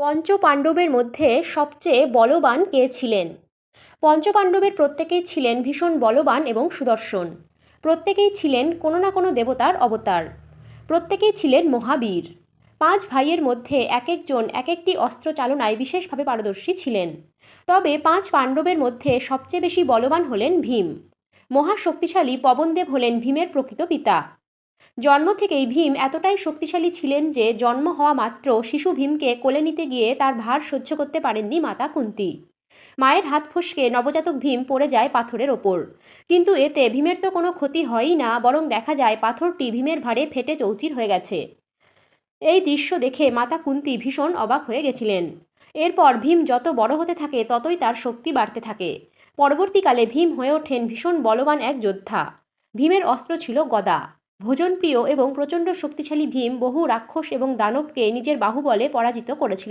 পঞ্চপাণ্ডবের মধ্যে সবচেয়ে বলবান কে ছিলেন? পঞ্চপাণ্ডবের প্রত্যেকেই ছিলেন ভীষণ বলবান এবং সুদর্শন। প্রত্যেকেই ছিলেন কোনো না কোনো দেবতার অবতার। প্রত্যেকেই ছিলেন মহাবীর। 5 ভাইয়ের মধ্যে এক একজন এক একটি অস্ত্র চালনায় বিশেষভাবে পারদর্শী ছিলেন। তবে 5 পাণ্ডবের মধ্যে সবচেয়ে বেশি বলবান হলেন ভীম। মহাশক্তিশালী পবনদেব হলেন ভীমের প্রকৃত পিতা। জন্ম থেকেই ভীম এতটাই শক্তিশালী ছিলেন যে জন্ম হওয়া মাত্র শিশু ভীমকে কোলে নিতে গিয়ে তার ভার সহ্য করতে পারেননি মাতা কুন্তী। মায়ের হাত ফসকে নবজাতক ভীম পড়ে যায় পাথরের ওপর, কিন্তু এতে ভীমের তো কোনো ক্ষতি হয়ই না, বরং দেখা যায় পাথরটি ভীমের ভারে ফেটে চৌচির হয়ে গেছে। এই দৃশ্য দেখে মাতা কুন্তী ভীষণ অবাক হয়ে গেছিলেন। এরপর ভীম যত বড় হতে থাকে ততই তার শক্তি বাড়তে থাকে। পরবর্তীকালে ভীম হয়ে ওঠেন ভীষণ বলবান এক যোদ্ধা। ভীমের অস্ত্র ছিল গদা। ভোজনপ্রিয় এবং প্রচণ্ড শক্তিশালী ভীম বহু রাক্ষস এবং দানবকে নিজের বাহুবলে পরাজিত করেছিলেন।